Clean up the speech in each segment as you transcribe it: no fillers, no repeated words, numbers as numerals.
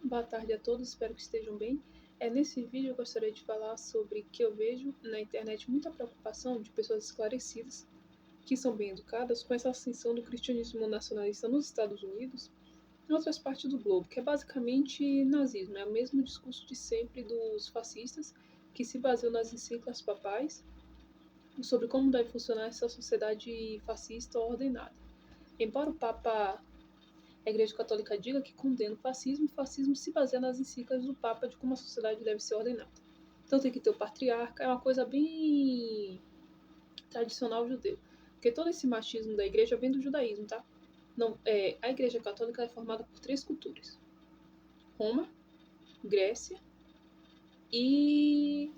Boa tarde a todos, espero que estejam bem. Nesse vídeo eu gostaria de falar sobre que eu vejo na internet muita preocupação de pessoas esclarecidas, que são bem educadas, com essa ascensão do cristianismo nacionalista nos Estados Unidos e em outras partes do globo, que é basicamente nazismo, é o mesmo discurso de sempre dos fascistas, que se baseiam nas encíclicas papais sobre como deve funcionar essa sociedade fascista ordenada. Embora o Papa a Igreja Católica diga que condena o fascismo se baseia nas encíclicas do Papa de como a sociedade deve ser ordenada. Então tem que ter o patriarca, é uma coisa bem tradicional judeu. Porque todo esse machismo da igreja vem do judaísmo, tá? Não, a Igreja Católica é formada por três culturas: Roma, Grécia e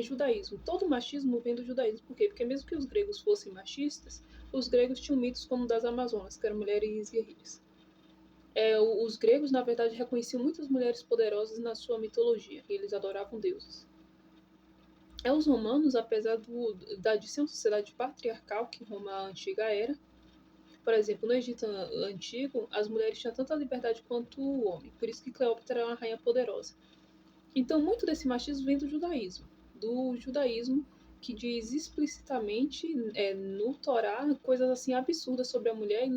judaísmo. Todo o machismo vem do judaísmo. Por quê? Porque mesmo que os gregos fossem machistas, os gregos tinham mitos como o das Amazonas, que eram mulheres guerreiras. Os gregos, na verdade, reconheciam muitas mulheres poderosas na sua mitologia, e eles adoravam deuses. Os romanos, apesar de ser uma sociedade patriarcal, que Roma antiga era, por exemplo, no Egito antigo, as mulheres tinham tanta liberdade quanto o homem, por isso que Cleópatra era uma rainha poderosa. Então, muito desse machismo vem do judaísmo que diz explicitamente no Torá coisas assim absurdas sobre a mulher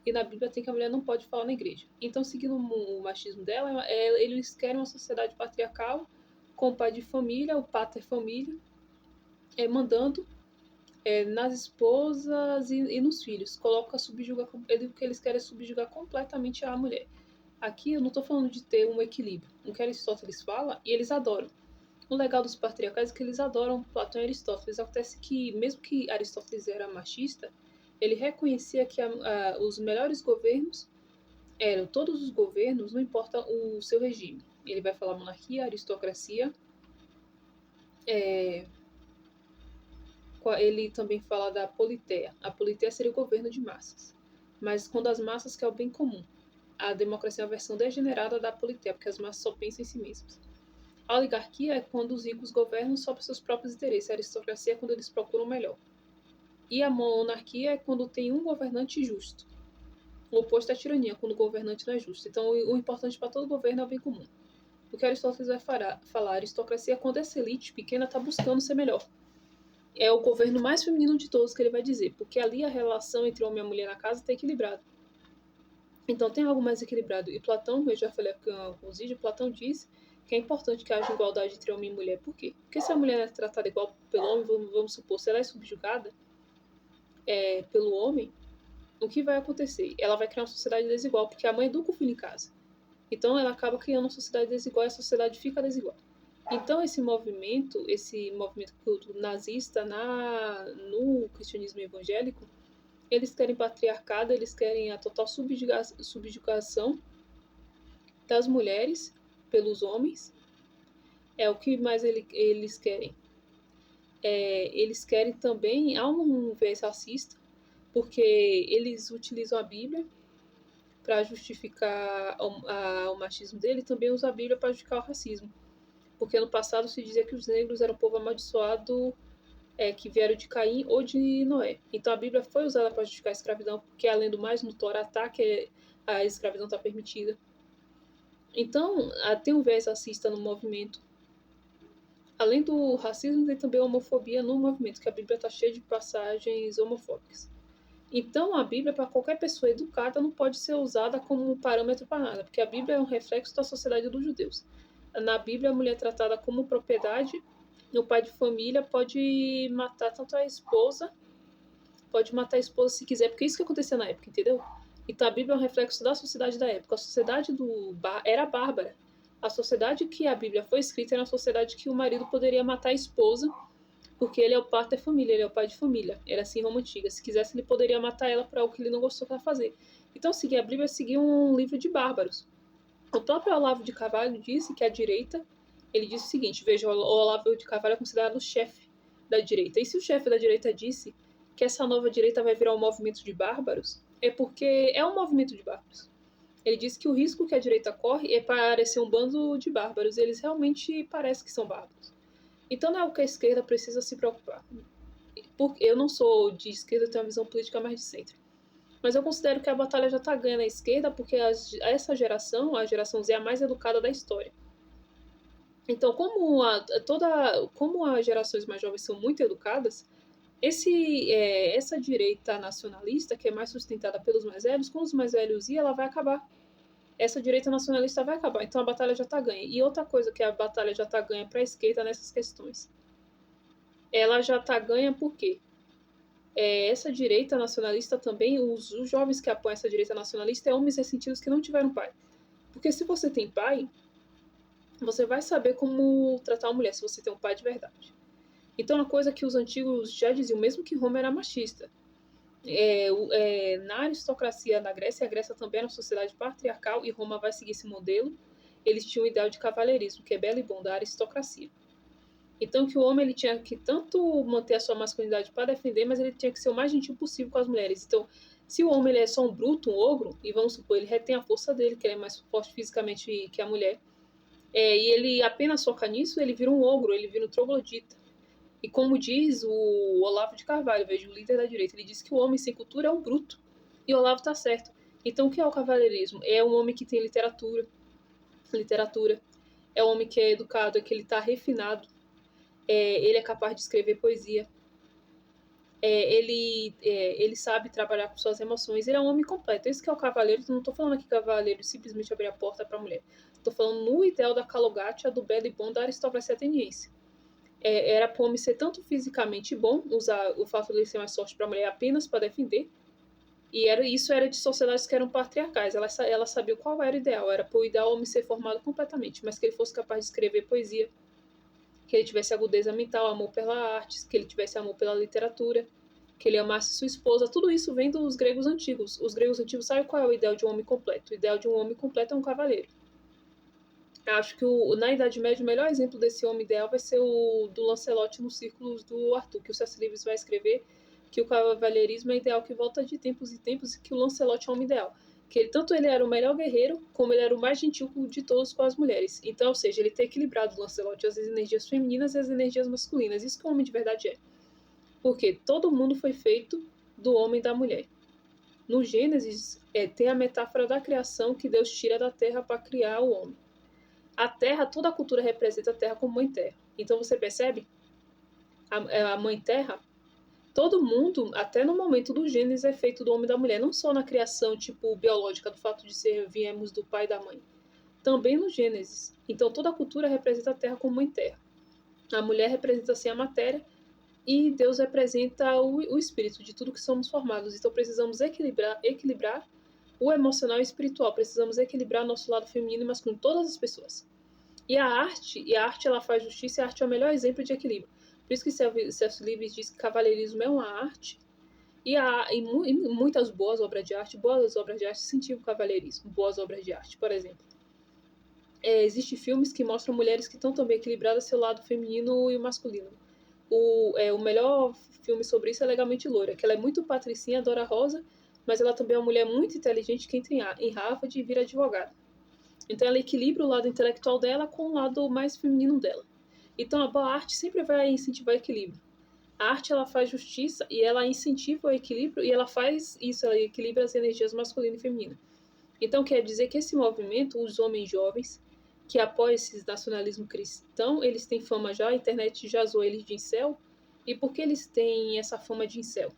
e na Bíblia tem que a mulher não pode falar na igreja. Então, seguindo o machismo dela, eles querem uma sociedade patriarcal com o pai de família, o pater família, mandando nas esposas e nos filhos. O que eles querem é subjugar completamente a mulher. Aqui eu não estou falando de ter um equilíbrio. O que Aristóteles fala, e eles adoram. O legal dos patriarcais é que eles adoram Platão e Aristóteles. Acontece que, mesmo que Aristóteles era machista, ele reconhecia que os melhores governos eram todos os governos, não importa o seu regime. Ele vai falar monarquia, aristocracia. Ele também fala da politeia. A politeia seria o governo de massas. Mas quando as massas querem o bem comum. A democracia é uma versão degenerada da politeia, porque as massas só pensam em si mesmas. A oligarquia é quando os ricos governam só para seus próprios interesses. A aristocracia é quando eles procuram o melhor. E a monarquia é quando tem um governante justo. O oposto é a tirania, quando o governante não é justo. Então, o importante para todo governo é o bem comum. O que Aristóteles vai falar, a aristocracia é quando essa elite pequena está buscando ser melhor. É o governo mais feminino de todos que ele vai dizer, porque ali a relação entre homem e mulher na casa está equilibrada. Então tem algo mais equilibrado. E Platão, eu já falei com os vídeos, Platão diz que é importante que haja igualdade entre homem e mulher. Por quê? Porque se a mulher é tratada igual pelo homem, vamos supor, se ela é subjugada pelo homem, o que vai acontecer? Ela vai criar uma sociedade desigual, porque a mãe educa o filho em casa. Então ela acaba criando uma sociedade desigual e a sociedade fica desigual. Então esse movimento culto nazista no cristianismo evangélico, eles querem patriarcado, eles querem a total subjugação das mulheres pelos homens. O que mais eles querem? Eles querem também, há um viés racista, porque eles utilizam a Bíblia para justificar o machismo dele e também usam a Bíblia para justificar o racismo. Porque no passado se dizia que os negros eram um povo amaldiçoado que vieram de Caim ou de Noé. Então a Bíblia foi usada para justificar a escravidão, porque além do mais, no Torá que a escravidão está permitida. Então, tem um viés racista no movimento. Além do racismo, tem também a homofobia no movimento, que a Bíblia está cheia de passagens homofóbicas. Então, a Bíblia, para qualquer pessoa educada, não pode ser usada como parâmetro para nada, porque a Bíblia é um reflexo da sociedade dos judeus. Na Bíblia, a mulher é tratada como propriedade, e o pai de família pode matar tanto a esposa, pode matar a esposa se quiser, porque é isso que acontecia na época, entendeu? Então, a Bíblia é um reflexo da sociedade da época. A sociedade era bárbara. A sociedade que a Bíblia foi escrita era uma sociedade que o marido poderia matar a esposa porque ele é o pater família, ele é o pai de família. Era assim em Roma Antiga. Se quisesse, ele poderia matar ela para algo que ele não gostou que ela fazer. Então, seguir a Bíblia é seguir um livro de bárbaros. O próprio Olavo de Carvalho disse que a direita, ele disse o seguinte, veja, o Olavo de Carvalho é considerado o chefe da direita. E se o chefe da direita disse que essa nova direita vai virar um movimento de bárbaros, é porque é um movimento de bárbaros. Ele disse que o risco que a direita corre é parecer um bando de bárbaros. E eles realmente parecem que são bárbaros. Então não é o que a esquerda precisa se preocupar. Porque eu não sou de esquerda, eu tenho uma visão política mais de centro. Mas eu considero que a batalha já está ganha na esquerda, porque essa geração, a geração Z, é a mais educada da história. Então, como as gerações mais jovens são muito educadas, essa direita nacionalista, que é mais sustentada pelos mais velhos, com os mais velhos ir, ela vai acabar. Essa direita nacionalista vai acabar. Então a batalha já está ganha. E outra coisa que a batalha já está ganha para a esquerda nessas questões. Ela já está ganha por quê? Essa direita nacionalista também, os jovens que apoiam essa direita nacionalista é homens ressentidos que não tiveram pai. Porque se você tem pai, você vai saber como tratar uma mulher, se você tem um pai de verdade. Então, uma coisa que os antigos já diziam, mesmo que Roma era machista, na aristocracia da Grécia, a Grécia também era uma sociedade patriarcal e Roma vai seguir esse modelo. Eles tinham o ideal de cavalheirismo, que é belo e bom, da aristocracia. Então, que o homem ele tinha que tanto manter a sua masculinidade para defender, mas ele tinha que ser o mais gentil possível com as mulheres. Então, se o homem ele é só um bruto, um ogro, e vamos supor, ele retém a força dele, que ele é mais forte fisicamente que a mulher, e ele apenas foca nisso, ele vira um ogro, ele vira um troglodita. E como diz o Olavo de Carvalho, veja, o líder da direita, ele diz que o homem sem cultura é um bruto. E o Olavo está certo. Então, o que é o cavalheirismo? É um homem que tem literatura. É um homem que é educado, é que ele está refinado. Ele é capaz de escrever poesia. Ele sabe trabalhar com suas emoções. Ele é um homem completo. Esse que é o cavaleiro. Não estou falando aqui cavaleiro simplesmente abrir a porta para a mulher. Estou falando no ideal da Calogatia, do belo e bom da aristocracia ateniense. Era para o homem ser tanto fisicamente bom, usar o fato de ele ser mais forte para a mulher apenas para defender, e isso era de sociedades que eram patriarcais. Ela sabia qual era o ideal. Era para o ideal homem ser formado completamente, mas que ele fosse capaz de escrever poesia, que ele tivesse agudeza mental, amor pela arte, que ele tivesse amor pela literatura, que ele amasse sua esposa. Tudo isso vem dos gregos antigos. Os gregos antigos sabem qual é o ideal de um homem completo. O ideal de um homem completo é um cavaleiro. Acho que na Idade Média o melhor exemplo desse homem ideal vai ser o do Lancelot nos Círculos do Arthur, que o C.S. Lewis vai escrever que o cavalheirismo é ideal que volta de tempos em tempos e que o Lancelot é o homem ideal. Que tanto ele era o melhor guerreiro, como ele era o mais gentil de todos com as mulheres. Então, ou seja, ele tem equilibrado o Lancelot as energias femininas e as energias masculinas. Isso que o homem de verdade é. Porque todo mundo foi feito do homem e da mulher. No Gênesis, tem a metáfora da criação que Deus tira da terra para criar o homem. A terra, toda a cultura representa a terra como mãe terra. Então você percebe? A mãe terra, todo mundo, até no momento do Gênesis, é feito do homem e da mulher. Não só na criação, tipo, biológica, do fato de viemos do pai e da mãe. Também no Gênesis. Então toda a cultura representa a terra como mãe terra. A mulher representa, assim, a matéria. E Deus representa o espírito de tudo que somos formados. Então precisamos equilibrar o emocional e o espiritual. Precisamos equilibrar nosso lado feminino e masculino, todas as pessoas. E a arte ela faz justiça, e a arte é o melhor exemplo de equilíbrio. Por isso que C.S. Lewis diz que cavalheirismo é uma arte, e muitas boas obras de arte incentivam o cavalheirismo, boas obras de arte, por exemplo. Existem filmes que mostram mulheres que estão também equilibradas seu lado feminino e masculino. O melhor filme sobre isso é Legalmente Loira, que ela é muito patricinha, adora rosa, mas ela também é uma mulher muito inteligente que entra em Harvard e vira advogada. Então ela equilibra o lado intelectual dela com o lado mais feminino dela. Então a boa arte sempre vai incentivar o equilíbrio. A arte ela faz justiça e ela incentiva o equilíbrio e ela faz isso, ela equilibra as energias masculina e feminina. Então quer dizer que esse movimento, os homens jovens que apoiam esse nacionalismo cristão, eles têm fama já, a internet já zoou eles de incel. E por que eles têm essa fama de incel?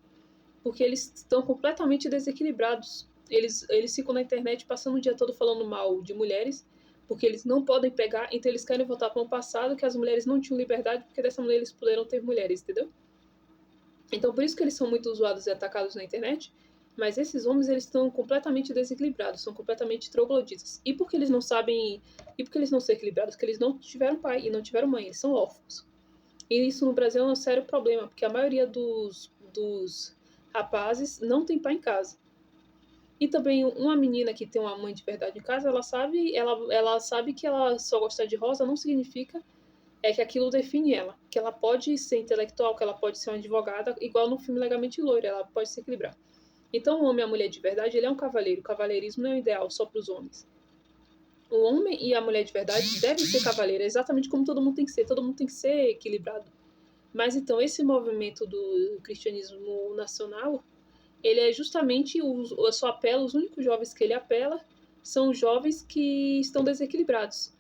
Porque eles estão completamente desequilibrados. Eles ficam na internet passando o dia todo falando mal de mulheres, porque eles não podem pegar, então eles querem voltar para o passado, que as mulheres não tinham liberdade, porque dessa maneira eles puderam ter mulheres, entendeu? Então por isso que eles são muito usados e atacados na internet, mas esses homens eles estão completamente desequilibrados, são completamente trogloditas. E porque eles não sabem, e porque eles não são equilibrados, porque eles não tiveram pai e não tiveram mãe, eles são órfãos. E isso no Brasil é um sério problema, porque a maioria dos rapazes não tem pai em casa. E também uma menina que tem uma mãe de verdade em casa, ela sabe que ela só gostar de rosa não significa que aquilo define ela. Que ela pode ser intelectual, que ela pode ser uma advogada, igual no filme Legamente Loira, ela pode se equilibrar. Então o homem e a mulher de verdade, ele é um cavaleiro. O cavalheirismo não é um ideal só para os homens. O homem e a mulher de verdade devem ser cavaleiros, exatamente como todo mundo tem que ser equilibrado. Mas então esse movimento do cristianismo nacional, ele é justamente só apela, os únicos jovens que ele apela são os jovens que estão desequilibrados.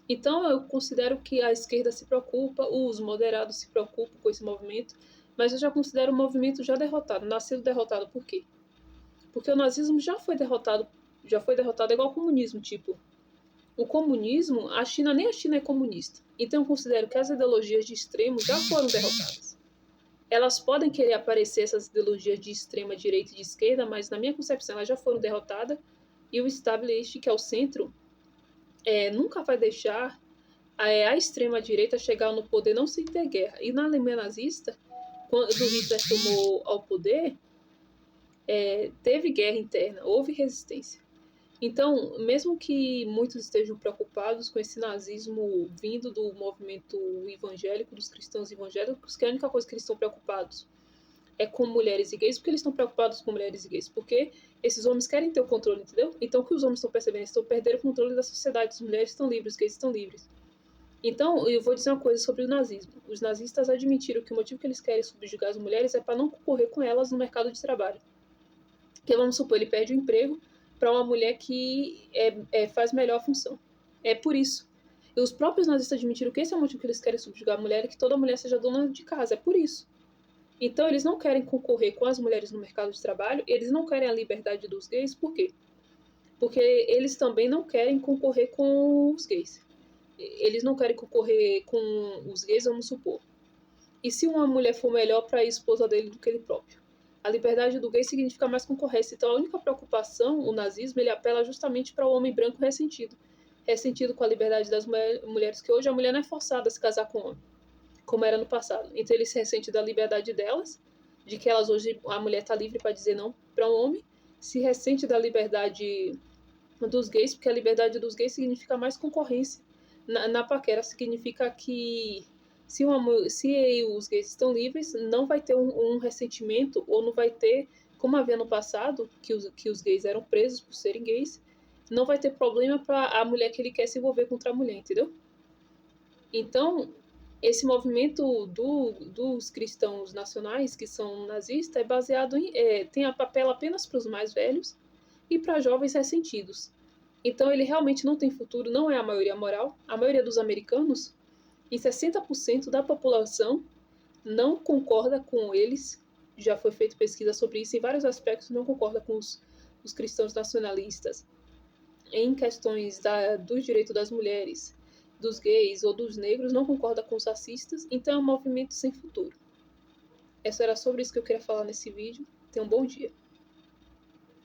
Então eu considero que a esquerda se preocupa, os moderados se preocupam com esse movimento, mas eu já considero o movimento já derrotado, nascido derrotado. Por quê? Porque o nazismo já foi derrotado igual ao comunismo, tipo, o comunismo, nem a China é comunista. Então eu considero que as ideologias de extremo já foram derrotadas. Elas podem querer aparecer, essas ideologias de extrema direita e de esquerda, mas na minha concepção elas já foram derrotadas e o establishment, que é o centro, nunca vai deixar a extrema direita chegar no poder não sem ter guerra. E na Alemanha nazista, quando Hitler tomou ao poder, teve guerra interna, houve resistência. Então, mesmo que muitos estejam preocupados com esse nazismo vindo do movimento evangélico, dos cristãos evangélicos, que a única coisa que eles estão preocupados é com mulheres e gays, porque eles estão preocupados com mulheres e gays, porque esses homens querem ter o controle, entendeu? Então, o que os homens estão percebendo? Eles estão perdendo o controle da sociedade, as mulheres estão livres, os gays estão livres. Então, eu vou dizer uma coisa sobre o nazismo. Os nazistas admitiram que o motivo que eles querem subjugar as mulheres é para não concorrer com elas no mercado de trabalho. Porque, vamos supor, ele perde o emprego para uma mulher que faz melhor a função. É por isso. E os próprios nazistas admitiram que esse é o motivo que eles querem subjugar a mulher, que toda mulher seja dona de casa. É por isso. Então, eles não querem concorrer com as mulheres no mercado de trabalho, eles não querem a liberdade dos gays, por quê? Porque eles também não querem concorrer com os gays. Eles não querem concorrer com os gays, vamos supor. E se uma mulher for melhor para a esposa dele do que ele próprio? A liberdade do gay significa mais concorrência. Então, a única preocupação, o nazismo, ele apela justamente para o homem branco ressentido. Ressentido com a liberdade das mulheres, que hoje a mulher não é forçada a se casar com homem, como era no passado. Então, ele se ressente da liberdade delas, de que elas hoje, a mulher está livre para dizer não para um homem, se ressente da liberdade dos gays, porque a liberdade dos gays significa mais concorrência. Na paquera significa que se os gays estão livres, não vai ter um ressentimento, ou não vai ter, como havia no passado, que os gays eram presos por serem gays, não vai ter problema para a mulher que ele quer se envolver contra a mulher, entendeu? Então, esse movimento dos cristãos nacionais, que são nazistas, é baseado tem a papel apenas para os mais velhos e para jovens ressentidos. Então, ele realmente não tem futuro, não é a maioria moral. A maioria dos americanos, em 60% da população, não concorda com eles. Já foi feita pesquisa sobre isso, em vários aspectos, não concorda com os cristãos nacionalistas. Em questões do direito das mulheres, dos gays ou dos negros, não concorda com os racistas. Então, é um movimento sem futuro. Era sobre isso que eu queria falar nesse vídeo. Tenha um bom dia.